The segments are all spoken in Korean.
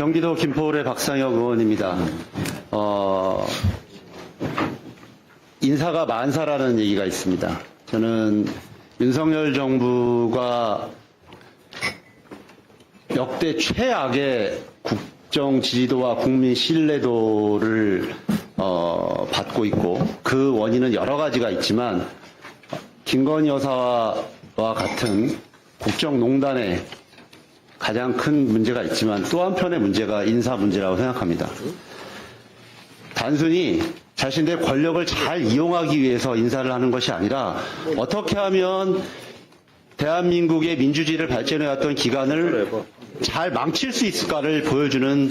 경기도 김포울의 박상혁 의원입니다. 인사가 만사라는 얘기가 있습니다. 저는 윤석열 정부가 역대 최악의 국정 지지도와 국민 신뢰도를 받고 있고 그 원인은 여러 가지가 있지만 김건희 여사와 같은 국정농단에 가장 큰 문제가 있지만 또 한편의 문제가 인사 문제라고 생각합니다. 단순히 자신들의 권력을 잘 이용하기 위해서 인사를 하는 것이 아니라 어떻게 하면 대한민국의 민주주의를 발전해왔던 기간을 잘 망칠 수 있을까를 보여주는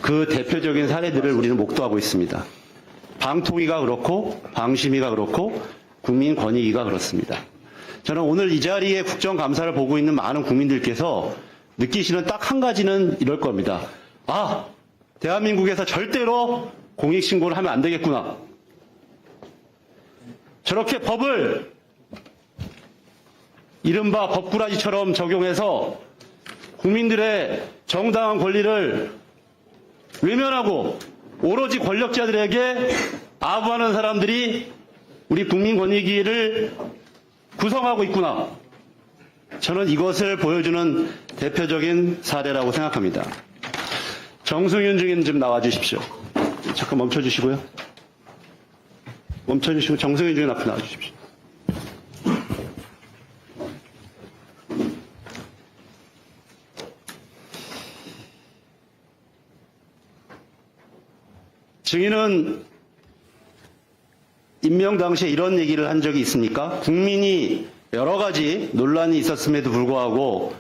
그 대표적인 사례들을 우리는 목도하고 있습니다. 방통위가 그렇고 방심위가 그렇고 국민권익위가 그렇습니다. 저는 오늘 이 자리에 국정감사를 보고 있는 많은 국민들께서 느끼시는 딱 한 가지는 이럴 겁니다. 아, 대한민국에서 절대로 공익신고를 하면 안 되겠구나. 저렇게 법을 이른바 법꾸라지처럼 적용해서 국민들의 정당한 권리를 외면하고 오로지 권력자들에게 아부하는 사람들이 우리 국민권익위를 구성하고 있구나. 저는 이것을 보여주는 대표적인 사례라고 생각합니다. 정승윤 증인 좀 나와주십시오. 잠깐 멈춰주시고요. 멈춰주시고 정승윤 증인 앞에 나와주십시오. 증인은 임명 당시에 이런 얘기를 한 적이 있습니까? 국민이 여러 가지 논란이 있었음에도 불구하고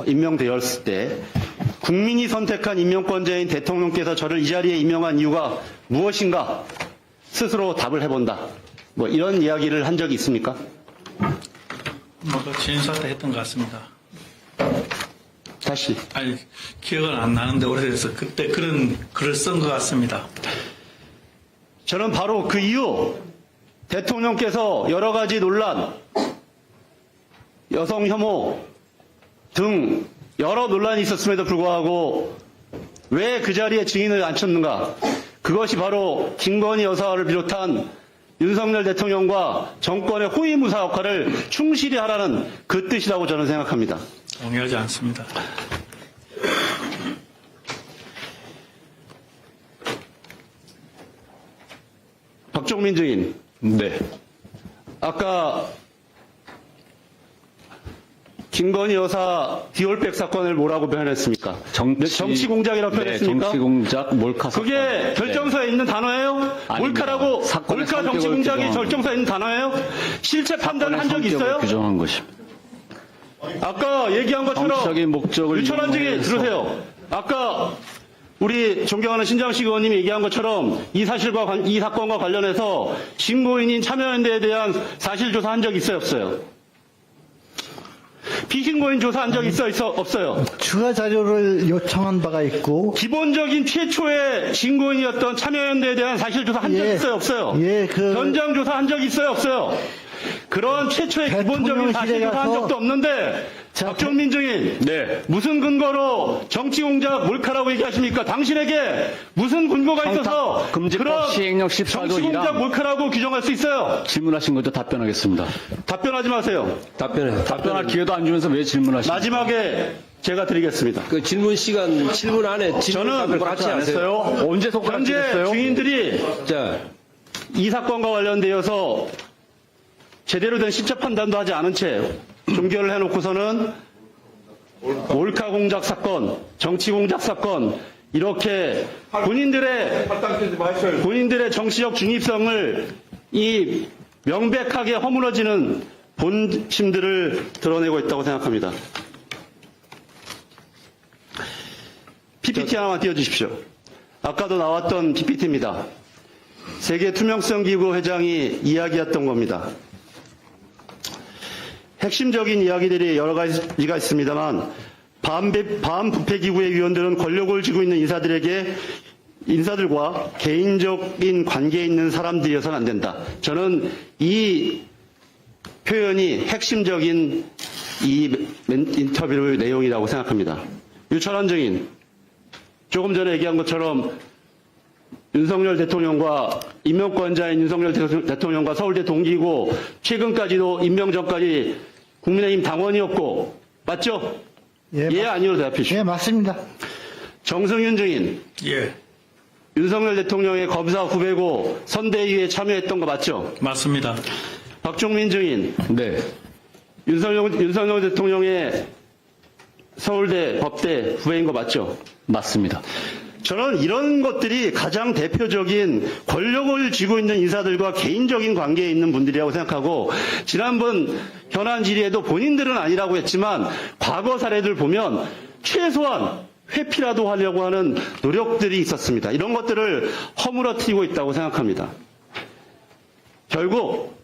임명되었을 때 국민이 선택한 임명권자인 대통령께서 저를 이 자리에 임명한 이유가 무엇인가 스스로 답을 해본다. 뭐 이런 이야기를 한 적이 있습니까? 진사 때 했던 것 같습니다. 다시. 아니, 기억은 안 나는데 오래돼서 그때 그런 글을 쓴 것 같습니다. 저는 바로 그 이후 대통령께서 여러 가지 논란, 여성 혐오 등 여러 논란이 있었음에도 불구하고 왜 그 자리에 증인을 앉혔는가? 그것이 바로 김건희 여사를 비롯한 윤석열 대통령과 정권의 호위무사 역할을 충실히 하라는 그 뜻이라고 저는 생각합니다. 동의하지 않습니다. 박종민 증인. 네. 아까 김건희 여사 디올백 사건을 뭐라고 표현했습니까? 정치 공작이라고 표현했습니까? 정치 공작, 몰카 사건. 그게 결정서에 있는 단어예요? 몰카라고, 몰카 정치 공작이 결정서에 있는 단어예요? 실체 판단을 한 적이 있어요? 규정한 것입니다. 아까 얘기한 것처럼 정치적인 목적을 유철한 증인 이용해서 들으세요. 아까 우리 존경하는 신장식 의원님이 얘기한 것처럼 이 사건과 관련해서 신고인인 참여연대에 대한 사실 조사한 적 있어요, 없어요? 피신고인 조사한 적 있어요, 없어요? 추가 자료를 요청한 바가 있고 기본적인 최초의 신고인이었던 참여연대에 대한 사실 조사한 적 있어요, 없어요? 현장 조사한 적 있어요, 없어요? 그런 최초의 기본적인 사실 조사한 적도 없는데 박종민 증인, 네. 무슨 근거로 정치공작 몰카라고 얘기하십니까? 당신에게 무슨 근거가 있어서 금지법 시행령 14조 정치공작 1항 몰카라고 규정할 수 있어요? 질문하신 것도 답변하겠습니다. 답변하지 마세요. 답변할 기회도 안 주면서 왜 질문하십니까? 마지막에 제가 드리겠습니다. 그 질문 시간 7분 안에 질문 저는 답변 같이 하세요. 언제 손가락질 현재 했어요? 증인들이 자, 이 사건과 관련되어서 제대로 된 실체 판단도 하지 않은 채 종결을 해놓고서는 몰카 공작 사건, 정치 공작 사건 이렇게 본인들의 정치적 중립성을 이 명백하게 허물어지는 본심들을 드러내고 있다고 생각합니다. PPT 하나만 띄워주십시오. 아까도 나왔던 PPT입니다. 세계 투명성 기구 회장이 이야기했던 겁니다. 핵심적인 이야기들이 여러 가지가 있습니다만 반부패기구의 위원들은 권력을 쥐고 있는 인사들과 개인적인 관계에 있는 사람들이어서는 안 된다. 저는 이 표현이 핵심적인 이 인터뷰의 내용이라고 생각합니다. 유철한 증인, 조금 전에 얘기한 것처럼 윤석열 대통령과 임명권자인 윤석열 대통령과 서울대 동기고 최근까지도 임명 전까지 국민의힘 당원이었고 맞죠? 예, 아니요 대답해 주십시오. 예, 맞습니다. 정승윤 증인 예, 윤석열 대통령의 검사 후배고 선대위에 참여했던 거 맞죠? 맞습니다. 박종민 증인 네. 윤석열 대통령의 서울대 법대 후배인 거 맞죠? 맞습니다. 저는 이런 것들이 가장 대표적인 권력을 쥐고 있는 인사들과 개인적인 관계에 있는 분들이라고 생각하고 지난번 현안 질의에도 본인들은 아니라고 했지만 과거 사례들 보면 최소한 회피라도 하려고 하는 노력들이 있었습니다. 이런 것들을 허물어뜨리고 있다고 생각합니다. 결국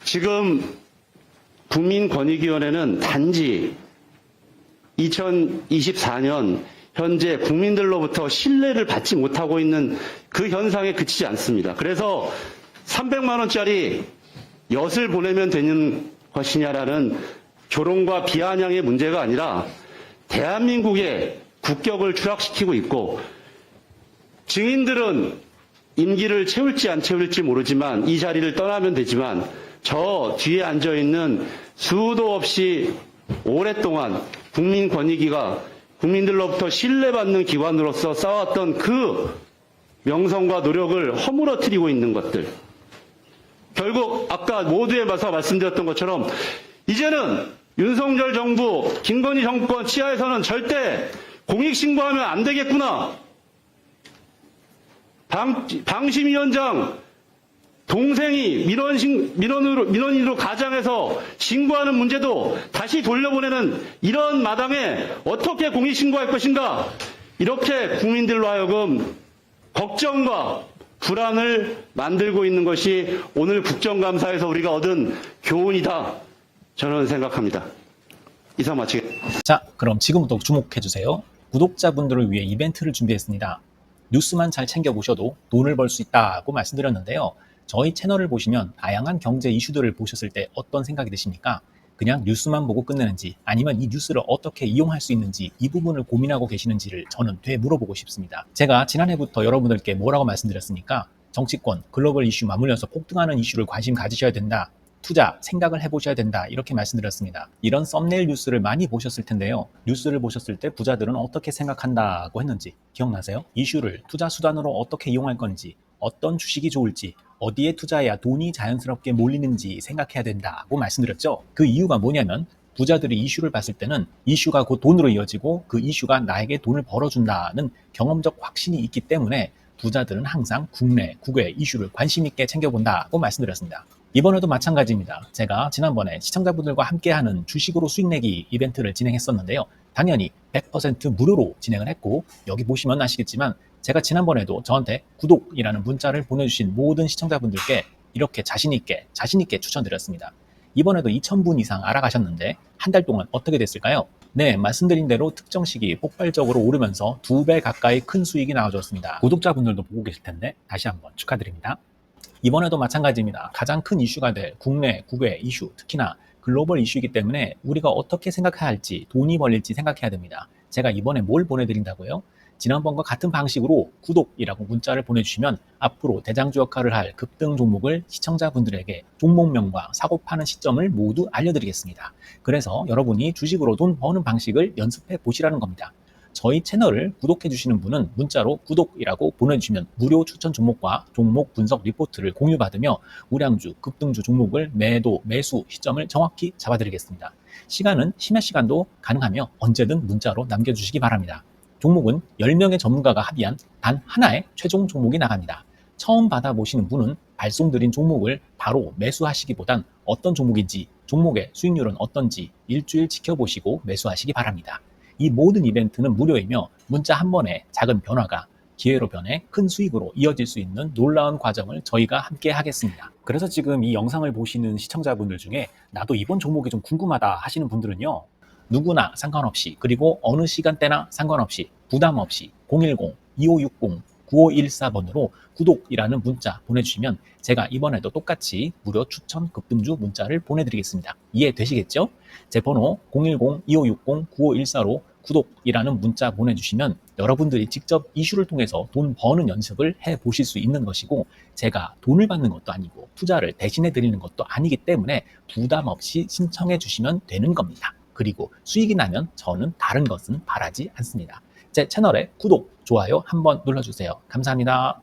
지금 국민권익위원회는 단지 2024년 현재 국민들로부터 신뢰를 받지 못하고 있는 그 현상에 그치지 않습니다. 그래서 300만 원짜리 엿을 보내면 되는 것이냐라는 조롱과 비아냥의 문제가 아니라 대한민국의 국격을 추락시키고 있고 증인들은 임기를 채울지 안 채울지 모르지만 이 자리를 떠나면 되지만 저 뒤에 앉아있는 수도 없이 오랫동안 국민권익위가 국민들로부터 신뢰받는 기관으로서 쌓아왔던 그 명성과 노력을 허물어뜨리고 있는 것들. 결국 아까 모두에 맞서 말씀드렸던 것처럼 이제는 윤석열 정부, 김건희 정권 치하에서는 절대 공익신고하면 안 되겠구나. 방심위원장 동생이 민원인으로 가장해서 신고하는 문제도 다시 돌려보내는 이런 마당에 어떻게 공익신고할 것인가. 이렇게 국민들로 하여금 걱정과 불안을 만들고 있는 것이 오늘 국정감사에서 우리가 얻은 교훈이다. 저는 생각합니다. 이상 마치겠습니다. 자, 그럼 지금부터 주목해주세요. 구독자분들을 위해 이벤트를 준비했습니다. 뉴스만 잘 챙겨보셔도 돈을 벌 수 있다고 말씀드렸는데요. 저희 채널을 보시면 다양한 경제 이슈들을 보셨을 때 어떤 생각이 드십니까? 그냥 뉴스만 보고 끝내는지 아니면 이 뉴스를 어떻게 이용할 수 있는지 이 부분을 고민하고 계시는지를 저는 되물어보고 싶습니다. 제가 지난해부터 여러분들께 뭐라고 말씀드렸습니까? 정치권, 글로벌 이슈 맞물려서 폭등하는 이슈를 관심 가지셔야 된다. 투자, 생각을 해보셔야 된다. 이렇게 말씀드렸습니다. 이런 썸네일 뉴스를 많이 보셨을 텐데요. 뉴스를 보셨을 때 부자들은 어떻게 생각한다고 했는지 기억나세요? 이슈를 투자 수단으로 어떻게 이용할 건지, 어떤 주식이 좋을지, 어디에 투자해야 돈이 자연스럽게 몰리는지 생각해야 된다고 말씀드렸죠. 그 이유가 뭐냐면 부자들이 이슈를 봤을 때는 이슈가 곧 돈으로 이어지고 그 이슈가 나에게 돈을 벌어준다는 경험적 확신이 있기 때문에 부자들은 항상 국내, 국외 이슈를 관심 있게 챙겨본다고 말씀드렸습니다. 이번에도 마찬가지입니다. 제가 지난번에 시청자분들과 함께하는 주식으로 수익 내기 이벤트를 진행했었는데요. 당연히 100% 무료로 진행을 했고 여기 보시면 아시겠지만 제가 지난번에도 저한테 구독이라는 문자를 보내주신 모든 시청자분들께 이렇게 자신있게 추천드렸습니다. 이번에도 2,000분 이상 알아가셨는데 한 달 동안 어떻게 됐을까요? 네, 말씀드린 대로 특정 시기 폭발적으로 오르면서 2배 가까이 큰 수익이 나와줬습니다. 구독자분들도 보고 계실 텐데 다시 한번 축하드립니다. 이번에도 마찬가지입니다. 가장 큰 이슈가 될 국내, 국외 이슈, 특히나 글로벌 이슈이기 때문에 우리가 어떻게 생각해야 할지, 돈이 벌릴지 생각해야 됩니다. 제가 이번에 뭘 보내드린다고요? 지난번과 같은 방식으로 구독이라고 문자를 보내주시면 앞으로 대장주 역할을 할 급등 종목을 시청자분들에게 종목명과 사고 파는 시점을 모두 알려드리겠습니다. 그래서 여러분이 주식으로 돈 버는 방식을 연습해 보시라는 겁니다. 저희 채널을 구독해 주시는 분은 문자로 구독이라고 보내주시면 무료 추천 종목과 종목 분석 리포트를 공유받으며 우량주, 급등주 종목을 매도, 매수 시점을 정확히 잡아드리겠습니다. 시간은 심야 시간도 가능하며 언제든 문자로 남겨주시기 바랍니다. 종목은 10명의 전문가가 합의한 단 하나의 최종 종목이 나갑니다. 처음 받아보시는 분은 발송드린 종목을 바로 매수하시기보단 어떤 종목인지, 종목의 수익률은 어떤지 일주일 지켜보시고 매수하시기 바랍니다. 이 모든 이벤트는 무료이며 문자 한 번에 작은 변화가 기회로 변해 큰 수익으로 이어질 수 있는 놀라운 과정을 저희가 함께 하겠습니다. 그래서 지금 이 영상을 보시는 시청자분들 중에 나도 이번 종목이 좀 궁금하다 하시는 분들은요. 누구나 상관없이 그리고 어느 시간대나 상관없이 부담 없이 010-2560-9514번으로 구독이라는 문자 보내주시면 제가 이번에도 똑같이 무료 추천 급등주 문자를 보내드리겠습니다. 이해되시겠죠? 제 번호 010-2560-9514로 구독이라는 문자 보내주시면 여러분들이 직접 이슈를 통해서 돈 버는 연습을 해보실 수 있는 것이고, 제가 돈을 받는 것도 아니고 투자를 대신해 드리는 것도 아니기 때문에 부담 없이 신청해 주시면 되는 겁니다. 그리고 수익이 나면 저는 다른 것은 바라지 않습니다. 제 채널에 구독, 좋아요 한번 눌러주세요. 감사합니다.